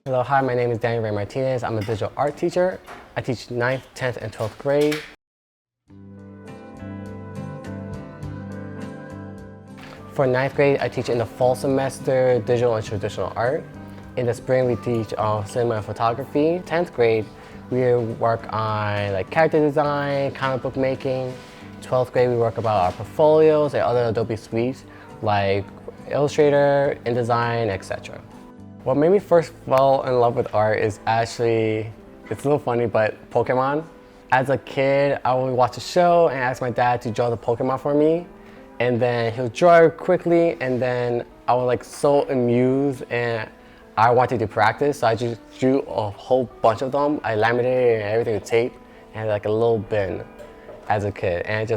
Hello, hi, my name is Daniel Martinez. I'm a digital art teacher. I teach 9th, 10th, and 12th grade. For 9th grade, I teach in the fall semester digital and traditional art. In the spring, we teach cinema and photography. 10th grade, we work on character design, comic book making. 12th grade, we work about our portfolios and other Adobe suites like Illustrator, InDesign, etc. What made me first fall in love with art is actually, it's a little funny, but Pokemon. As a kid, I would watch a show and ask my dad to draw the Pokemon for me. And then he'll draw it quickly, and then I was so amused and I wanted to practice. So I just drew a whole bunch of them. I laminated everything with tape and like a little bin as a kid. And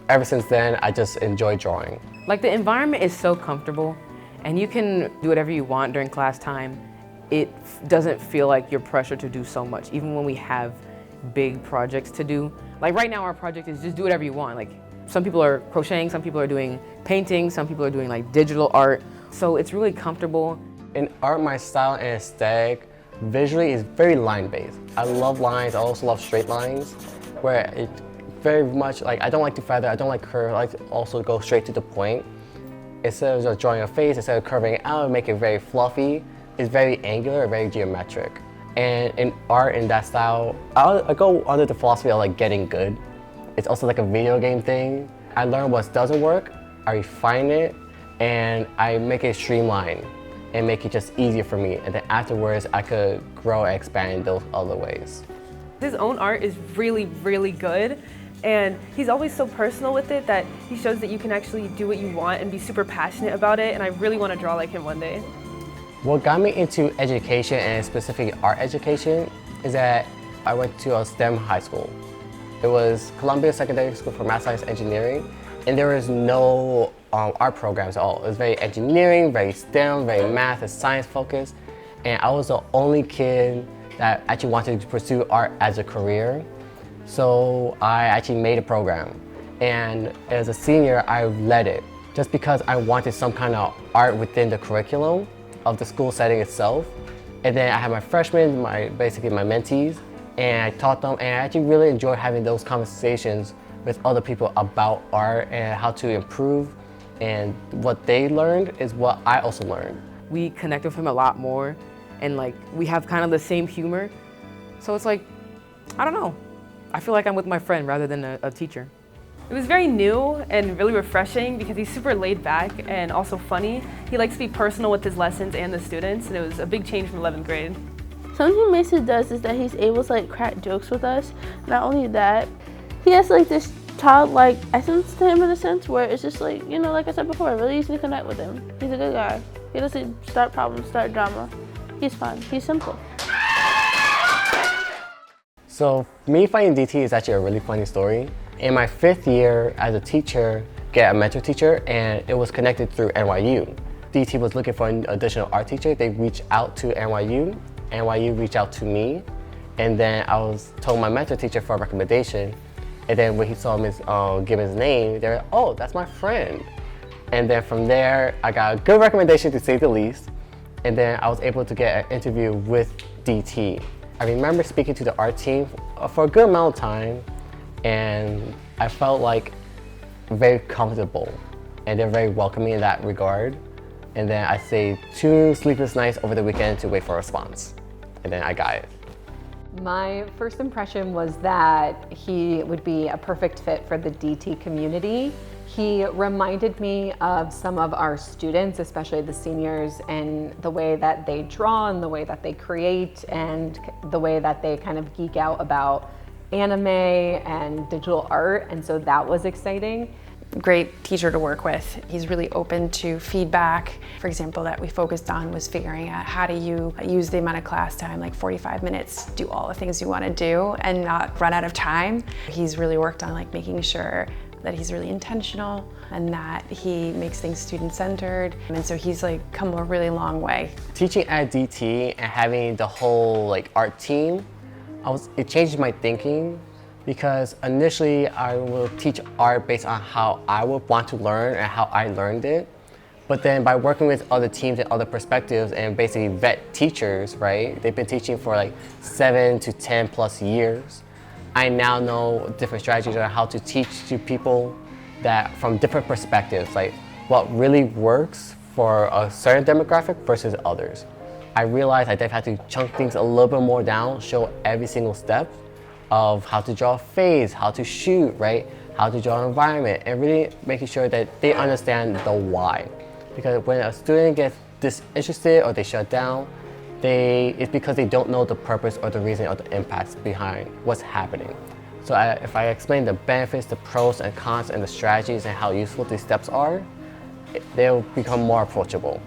ever since then, I just enjoy drawing. Like, the environment is so comfortable and you can do whatever you want during class time. It doesn't feel like you're pressured to do so much, even when we have big projects to do. Like right now, our project is just do whatever you want. Like, some people are crocheting, some people are doing painting, some people are doing digital art. So it's really comfortable. In art, my style and aesthetic visually is very line-based. I love lines, I also love straight lines, where it very much, I don't like to feather, I don't like curve, I like to also go straight to the point. Instead of just drawing a face, instead of curving it out and make it very fluffy, it's very angular, very geometric. And in art, in that style, I go under the philosophy of getting good. It's also like a video game thing. I learn what doesn't work, I refine it, and I make it streamlined and make it just easier for me. And then afterwards, I could grow and expand in those other ways. His own art is really, really good. And he's always so personal with it that he shows that you can actually do what you want and be super passionate about it. And I really want to draw like him one day. What got me into education, and specifically art education, is that I went to a STEM high school. It was Columbia Secondary School for Math, Science, Engineering, and there was no art programs at all. It was very engineering, very STEM, very math and science focused, and I was the only kid that actually wanted to pursue art as a career. So I actually made a program, and as a senior, I led it just because I wanted some kind of art within the curriculum of the school setting itself. And then I had my freshmen, basically my mentees, and I taught them, and I actually really enjoyed having those conversations with other people about art and how to improve, and what they learned is what I also learned. We connect with him a lot more, and we have kind of the same humor. So it's I don't know. I feel like I'm with my friend rather than a teacher. It was very new and really refreshing because he's super laid back and also funny. He likes to be personal with his lessons and the students, and it was a big change from 11th grade. Something Mason does is that he's able to crack jokes with us. Not only that, he has this childlike essence to him in a sense where it's just like I said before, really easy to connect with him. He's a good guy. He doesn't start problems, start drama. He's fun, he's simple. So me finding DT is actually a really funny story. In my 5th year as a teacher, get a mentor teacher, and it was connected through NYU. DT was looking for an additional art teacher. They reached out to NYU. NYU reached out to me, and then I was told my mentor teacher for a recommendation. And then when he saw me give his name, they were like, oh, that's my friend. And then from there, I got a good recommendation to say the least. And then I was able to get an interview with DT. I remember speaking to the art team for a good amount of time, and I felt very comfortable, and they're very welcoming in that regard. And then I stayed 2 sleepless nights over the weekend to wait for a response, and then I got it. My first impression was that he would be a perfect fit for the DT community. He reminded me of some of our students, especially the seniors, and the way that they draw and the way that they create and the way that they kind of geek out about anime and digital art, and so that was exciting. Great teacher to work with. He's really open to feedback. For example, that we focused on was figuring out how do you use the amount of class time, 45 minutes, do all the things you want to do and not run out of time. He's really worked on making sure that he's really intentional and that he makes things student-centered. And so he's come a really long way. Teaching at DT and having the whole art team, it changed my thinking, because initially I will teach art based on how I would want to learn and how I learned it. But then by working with other teams and other perspectives and basically vet teachers, right? They've been teaching for like 7 to 10 plus years. I now know different strategies on how to teach to people that from different perspectives, like what really works for a certain demographic versus others. I realized I've had to chunk things a little bit more down, show every single step of how to draw a face, how to shoot, right? How to draw an environment, and really making sure that they understand the why. Because when a student gets disinterested or they shut down, it's because they don't know the purpose or the reason or the impacts behind what's happening. So if I explain the benefits, the pros and cons, and the strategies and how useful these steps are, they'll become more approachable.